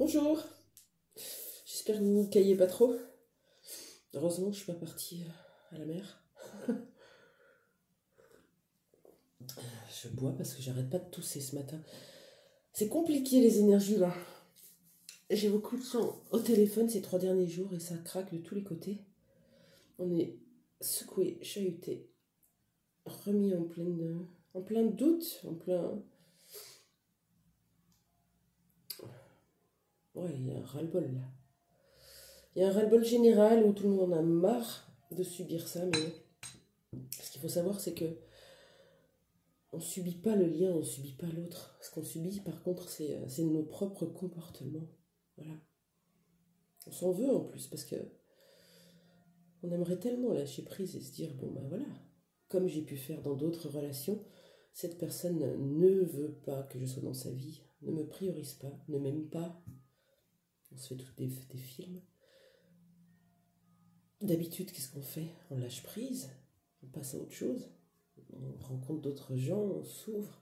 Bonjour, j'espère que vous ne vous caillez pas trop. Heureusement que je suis pas partie à la mer. Je bois parce que j'arrête pas de tousser ce matin. C'est compliqué les énergies là. J'ai beaucoup de son au téléphone ces 3 derniers jours et ça craque de tous les côtés. On est secoué, chahuté, remis en plein doute, en plein... Ouais, il y a un ras-le-bol là. Il y a un ras-le-bol général où tout le monde en a marre de subir ça, mais ce qu'il faut savoir, c'est que on ne subit pas le lien, on ne subit pas l'autre. Ce qu'on subit, par contre, c'est nos propres comportements. Voilà. On s'en veut en plus, parce que on aimerait tellement lâcher prise et se dire, bon ben voilà, comme j'ai pu faire dans d'autres relations, cette personne ne veut pas que je sois dans sa vie, ne me priorise pas, ne m'aime pas. On se fait tous des films. D'habitude, qu'est-ce qu'on fait? On lâche prise, on passe à autre chose, on rencontre d'autres gens, on s'ouvre.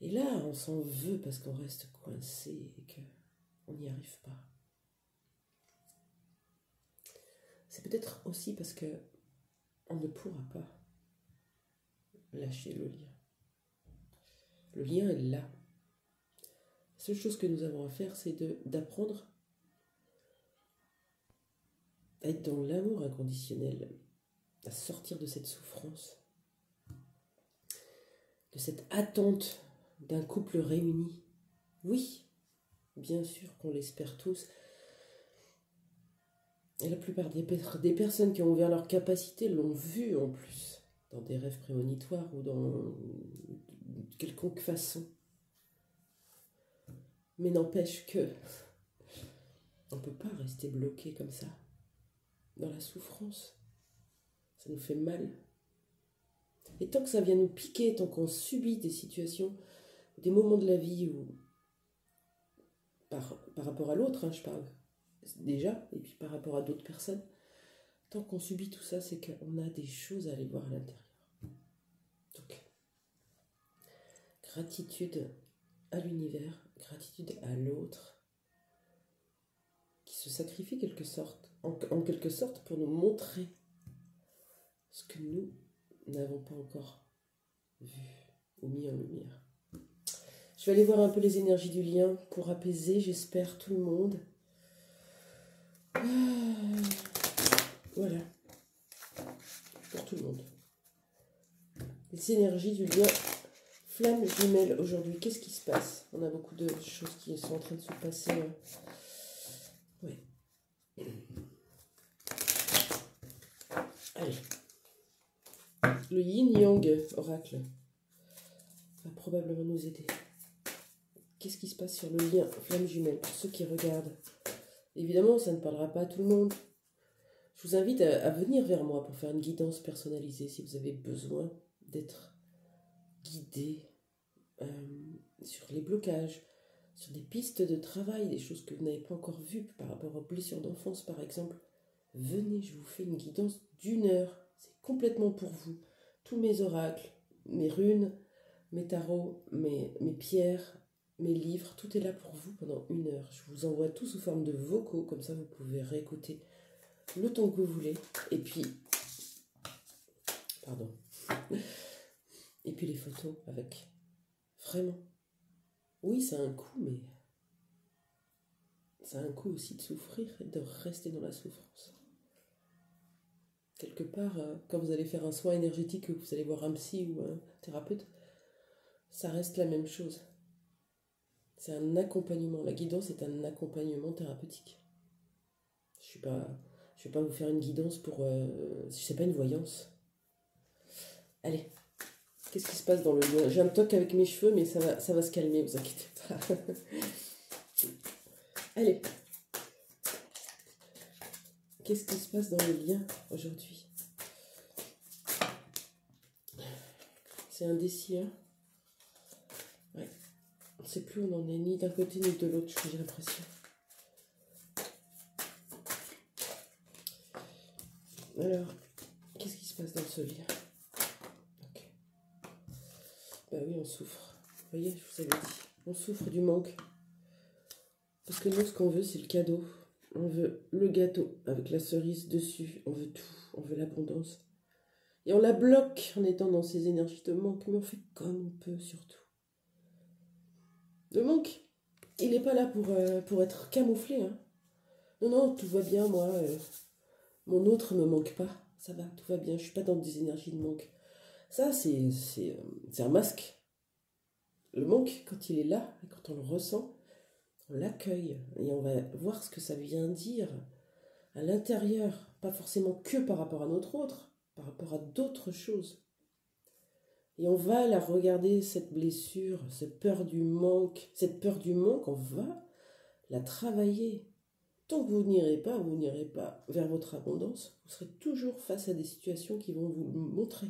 Et là, on s'en veut parce qu'on reste coincé et qu'on n'y arrive pas. C'est peut-être aussi parce que on ne pourra pas lâcher le lien. Le lien est là. La seule chose que nous avons à faire, c'est d'apprendre à être dans l'amour inconditionnel, à sortir de cette souffrance, de cette attente d'un couple réuni. Oui, bien sûr qu'on l'espère tous. Et la plupart des personnes qui ont ouvert leur capacité l'ont vu en plus, dans des rêves prémonitoires ou dans quelconque façon. Mais n'empêche que on ne peut pas rester bloqué comme ça, dans la souffrance. Ça nous fait mal. Et tant que ça vient nous piquer, tant qu'on subit des situations, des moments de la vie où, par rapport à l'autre, je parle déjà, et puis par rapport à d'autres personnes, tant qu'on subit tout ça, c'est qu'on a des choses à aller voir à l'intérieur. Donc, gratitude à l'univers, gratitude à l'autre, qui se sacrifie en quelque sorte pour nous montrer ce que nous n'avons pas encore vu ou mis en lumière. Je vais aller voir un peu les énergies du lien pour apaiser, j'espère, tout le monde. Voilà, pour tout le monde. Les énergies du lien flamme jumelle aujourd'hui, qu'est-ce qui se passe? On a beaucoup de choses qui sont en train de se passer. Oui. Allez. Le yin-yang oracle va probablement nous aider. Qu'est-ce qui se passe sur le lien flamme jumelle pour ceux qui regardent? Évidemment, ça ne parlera pas à tout le monde. Je vous invite à venir vers moi pour faire une guidance personnalisée si vous avez besoin d'être guidé sur les blocages, sur des pistes de travail, des choses que vous n'avez pas encore vues par rapport aux blessures d'enfance par exemple. Venez, je vous fais une guidance d'1 heure. C'est complètement pour vous. Tous mes oracles, mes runes, mes tarots, mes pierres, mes livres, tout est là pour vous pendant 1 heure. Je vous envoie tout sous forme de vocaux, comme ça vous pouvez réécouter le temps que vous voulez. Et puis, pardon. Et puis les photos avec. Vraiment. Oui, ça a un coût, mais ça a un coût aussi de souffrir et de rester dans la souffrance. Quelque part, quand vous allez faire un soin énergétique, vous allez voir un psy ou un thérapeute, ça reste la même chose. C'est un accompagnement. La guidance est un accompagnement thérapeutique. Je vais pas vous faire une guidance pour... c'est pas une voyance. Allez, qu'est-ce qui se passe dans le lien? J'ai un toc avec mes cheveux, mais ça va se calmer, vous inquiétez pas. Allez. Qu'est-ce qui se passe dans le lien aujourd'hui? C'est indécis, hein? Ouais. On ne sait plus où on en est, ni d'un côté ni de l'autre, j'ai l'impression. Alors, qu'est-ce qui se passe dans ce lien? Ok. Ben oui, on souffre. Vous voyez, je vous avais dit. On souffre du manque. Parce que nous, ce qu'on veut, c'est le cadeau. On veut le gâteau avec la cerise dessus. On veut tout. On veut l'abondance. Et on la bloque en étant dans ces énergies de manque. Mais on fait comme on peut, surtout. Le manque, il n'est pas là pour être camouflé. Hein. Non, non, tout va bien, moi. Mon autre ne me manque pas. Ça va, tout va bien. Je ne suis pas dans des énergies de manque. Ça, c'est un masque. Le manque, quand il est là, et quand on le ressent, on l'accueille. Et on va voir ce que ça vient dire à l'intérieur. Pas forcément que par rapport à notre autre, par rapport à d'autres choses. Et on va la regarder, cette blessure, cette peur du manque, on va la travailler. Tant que vous n'irez pas vers votre abondance, vous serez toujours face à des situations qui vont vous le montrer.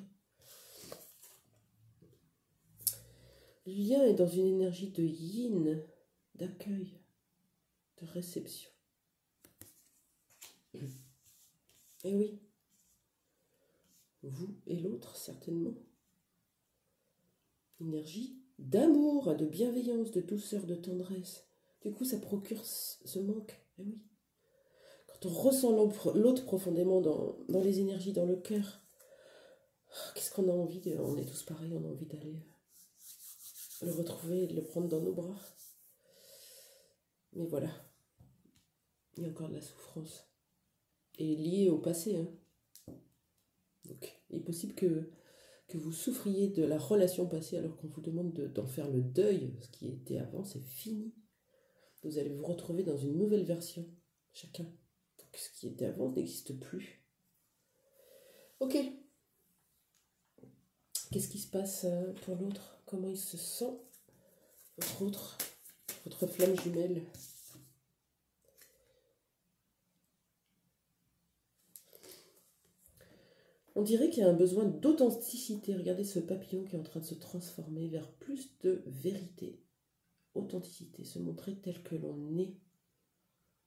Le lien est dans une énergie de yin, d'accueil, de réception. Et oui, vous et l'autre, certainement. Énergie d'amour, de bienveillance, de douceur, de tendresse. Du coup, ça procure ce manque. Et oui. Quand on ressent l'autre profondément dans les énergies, dans le cœur, qu'est-ce qu'on a envie de... On est tous pareils, on a envie d'aller le retrouver et de le prendre dans nos bras. Mais voilà, il y a encore de la souffrance. Et liée au passé. Hein. Donc, il est possible que vous souffriez de la relation passée alors qu'on vous demande d'en faire le deuil. Ce qui était avant, c'est fini. Vous allez vous retrouver dans une nouvelle version, chacun. Donc, ce qui était avant n'existe plus. Ok. Qu'est-ce qui se passe pour l'autre? Comment il se sent? Votre flamme jumelle. On dirait qu'il y a un besoin d'authenticité. Regardez ce papillon qui est en train de se transformer vers plus de vérité. Authenticité, se montrer tel que l'on est.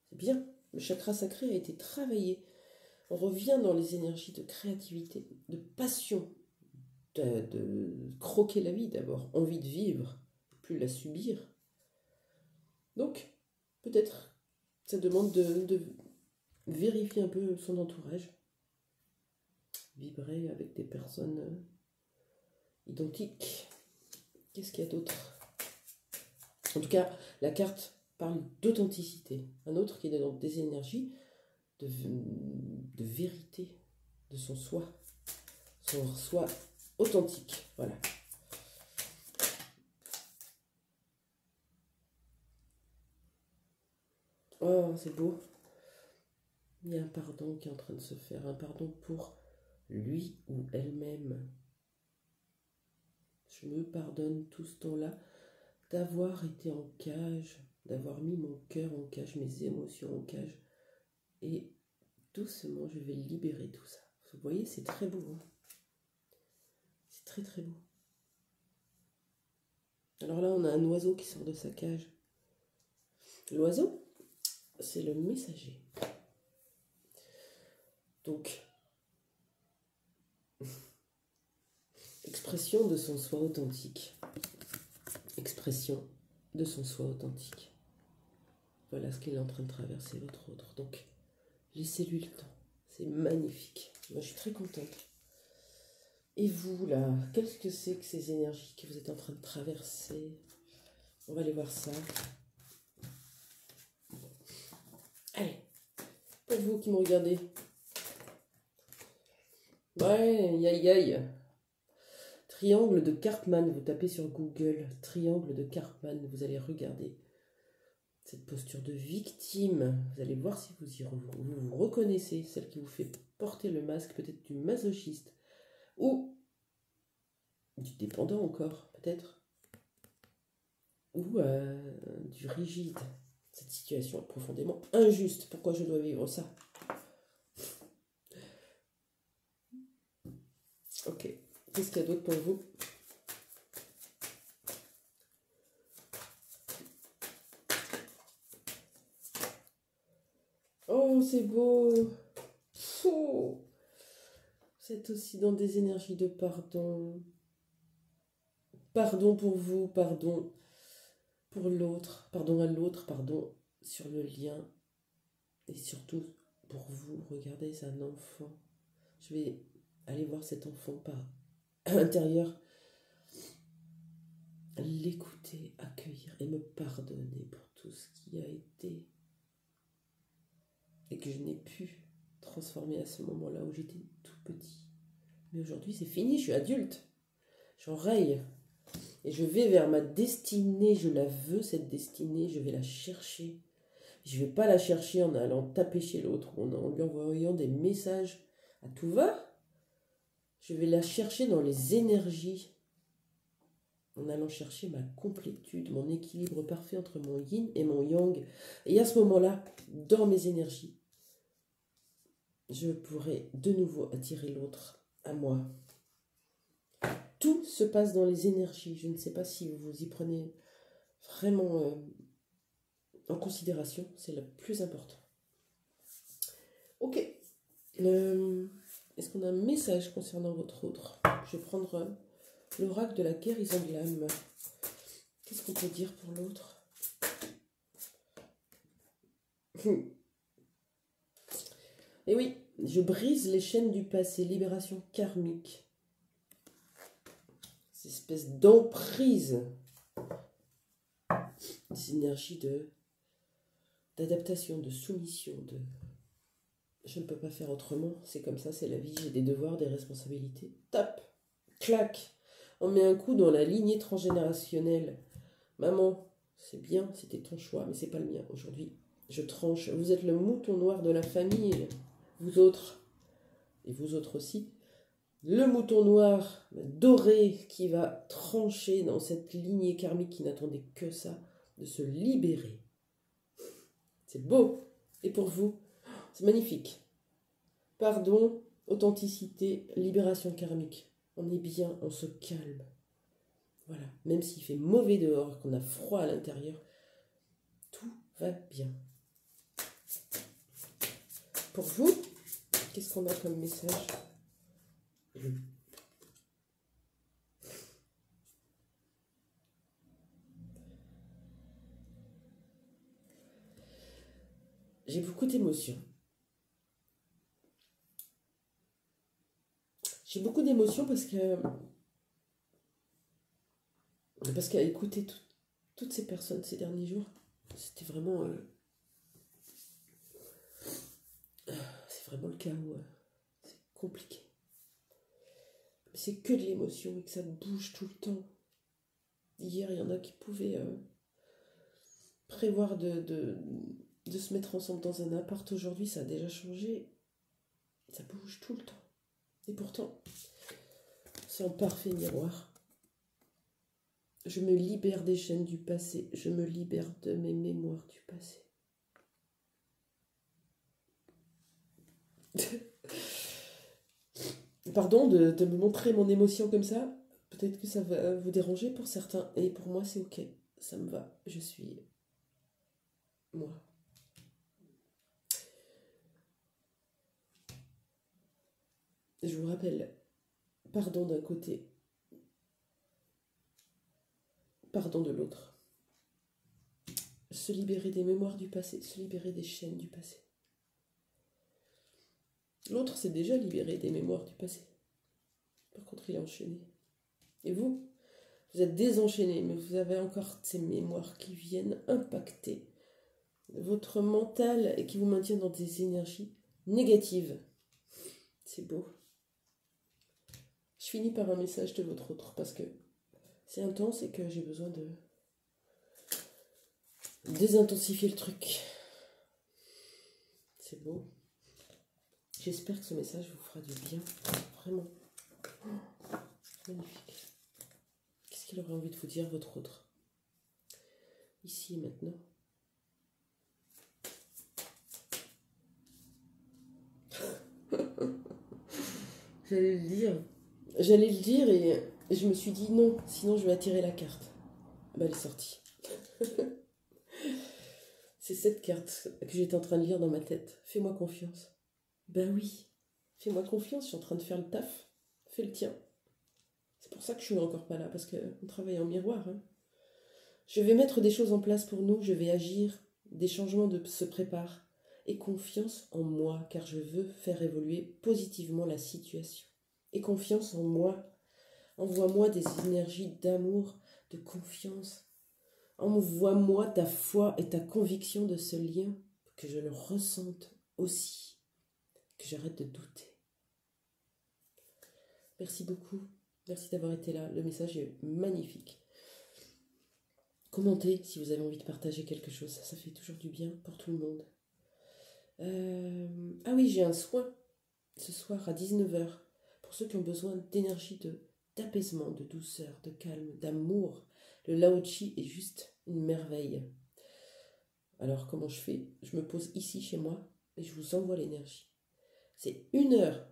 C'est bien. Le chakra sacré a été travaillé. On revient dans les énergies de créativité, de passion, de croquer la vie d'abord, envie de vivre, plus la subir. Donc, peut-être, ça demande de vérifier un peu son entourage, vibrer avec des personnes identiques. Qu'est-ce qu'il y a d'autre? En tout cas, la carte parle d'authenticité. Un autre qui est dans des énergies de vérité, de son soi authentique. Voilà. Oh, c'est beau. Il y a un pardon qui est en train de se faire, un pardon pour lui ou elle-même. Je me pardonne tout ce temps-là d'avoir été en cage, d'avoir mis mon cœur en cage, mes émotions en cage. Et doucement, je vais libérer tout ça. Vous voyez, c'est très beau. Hein, c'est très très beau. Alors là, on a un oiseau qui sort de sa cage. L'oiseau, c'est le messager. Donc, expression de son soi authentique. Expression de son soi authentique. Voilà ce qu'il est en train de traverser, votre autre. Donc, laissez-lui le temps. C'est magnifique. Moi, je suis très contente. Et vous, là, qu'est-ce que c'est que ces énergies que vous êtes en train de traverser? On va aller voir ça. Allez, pour vous qui me regardez. Ouais, aïe. Triangle de Karpman, vous tapez sur Google, triangle de Karpman, vous allez regarder cette posture de victime. Vous allez voir si vous reconnaissez, celle qui vous fait porter le masque, peut-être du masochiste, ou du dépendant encore, peut-être, ou du rigide. Cette situation est profondément injuste. Pourquoi je dois vivre ça? Ok. Qu'est-ce qu'il y a d'autre pour vous? Oh, c'est beau. Oh. Vous êtes aussi dans des énergies de pardon. Pardon pour vous, pardon pour l'autre, pardon à l'autre, pardon sur le lien. Et surtout, pour vous, regardez, c'est un enfant. Je vais aller voir cet enfant par l'intérieur, l'écouter, accueillir et me pardonner pour tout ce qui a été et que je n'ai pu transformer à ce moment-là où j'étais tout petit. Mais aujourd'hui, c'est fini, je suis adulte. J'enraye et je vais vers ma destinée. Je la veux, cette destinée, je vais la chercher. Je ne vais pas la chercher en allant taper chez l'autre ou en lui envoyant des messages à tout va. Je vais la chercher dans les énergies, en allant chercher ma complétude, mon équilibre parfait entre mon yin et mon yang. Et à ce moment-là, dans mes énergies, je pourrai de nouveau attirer l'autre à moi. Tout se passe dans les énergies. Je ne sais pas si vous y prenez vraiment en considération. C'est le plus important. Ok. Est-ce qu'on a un message concernant votre autre? Je vais prendre l'oracle de la guérison de l'âme. Qu'est-ce qu'on peut dire pour l'autre? Et oui, je brise les chaînes du passé, libération karmique. Ces espèces d'emprise, des énergies d'adaptation, de soumission, de je ne peux pas faire autrement, c'est comme ça, c'est la vie, j'ai des devoirs, des responsabilités. Tape, clac, on met un coup dans la lignée transgénérationnelle. Maman, c'est bien, c'était ton choix, mais c'est pas le mien. Aujourd'hui, je tranche. Vous êtes le mouton noir de la famille, vous autres, et vous autres aussi. Le mouton noir doré qui va trancher dans cette lignée karmique qui n'attendait que ça, de se libérer. C'est beau. Et pour vous, c'est magnifique. Pardon, authenticité, libération karmique. On est bien, on se calme. Voilà. Même s'il fait mauvais dehors, qu'on a froid à l'intérieur, tout va bien. Pour vous, qu'est-ce qu'on a comme message? J'ai beaucoup d'émotions. J'ai beaucoup d'émotions parce qu'à écouter toutes ces personnes ces derniers jours, c'était vraiment... c'est vraiment le chaos. C'est compliqué. C'est que de l'émotion et que ça bouge tout le temps. Hier, il y en a qui pouvaient prévoir de se mettre ensemble dans un appart. Aujourd'hui, ça a déjà changé. Ça bouge tout le temps. Et pourtant, c'est en parfait miroir. Je me libère des chaînes du passé. Je me libère de mes mémoires du passé. Pardon de me montrer mon émotion comme ça. Peut-être que ça va vous déranger pour certains. Et pour moi, c'est ok. Ça me va. Je suis moi. Je vous rappelle, pardon d'un côté, pardon de l'autre. Se libérer des mémoires du passé, se libérer des chaînes du passé. L'autre s'est déjà libéré des mémoires du passé. Par contre, il est enchaîné. Et vous êtes désenchaîné, mais vous avez encore ces mémoires qui viennent impacter votre mental et qui vous maintiennent dans des énergies négatives. C'est beau. Je finis par un message de votre autre parce que c'est intense et que j'ai besoin de désintensifier le truc. C'est beau. J'espère que ce message vous fera du bien. Vraiment. Oh, magnifique. Qu'est-ce qu'il aurait envie de vous dire, votre autre? Ici et maintenant. J'allais le dire et je me suis dit non, sinon je vais attirer la carte. Bah, elle est sortie. C'est cette carte que j'étais en train de lire dans ma tête. Fais-moi confiance. Ben oui, fais-moi confiance, je suis en train de faire le taf. Fais le tien. C'est pour ça que je suis encore pas là, parce qu'on travaille en miroir. Hein. Je vais mettre des choses en place pour nous, je vais agir des changements se préparent. Et confiance en moi, car je veux faire évoluer positivement la situation. Et confiance en moi. Envoie-moi des énergies d'amour, de confiance. Envoie-moi ta foi et ta conviction de ce lien, que je le ressente aussi, que j'arrête de douter. Merci beaucoup. Merci d'avoir été là. Le message est magnifique. Commentez si vous avez envie de partager quelque chose. Ça fait toujours du bien pour tout le monde. Ah oui, j'ai un soin ce soir à 19h. Pour ceux qui ont besoin d'énergie, d'apaisement, de douceur, de calme, d'amour. Le Lao Chi est juste une merveille. Alors comment je fais? Je me pose ici chez moi et je vous envoie l'énergie. C'est 1 heure.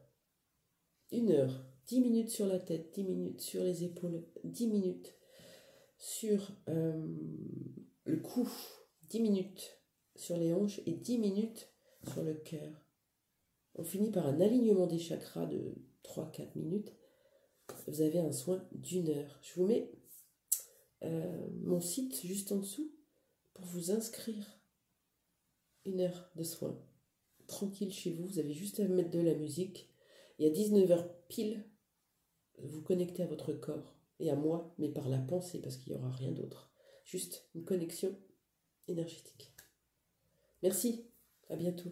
10 minutes sur la tête, 10 minutes sur les épaules, 10 minutes sur le cou, 10 minutes sur les hanches et 10 minutes sur le cœur. On finit par un alignement des chakras de 3-4 minutes. Vous avez un soin d'1 heure. Je vous mets mon site juste en dessous pour vous inscrire. 1 heure de soin. Tranquille chez vous, vous avez juste à mettre de la musique. Et à 19h pile, vous connectez à votre corps et à moi, mais par la pensée, parce qu'il n'y aura rien d'autre. Juste une connexion énergétique. Merci, à bientôt.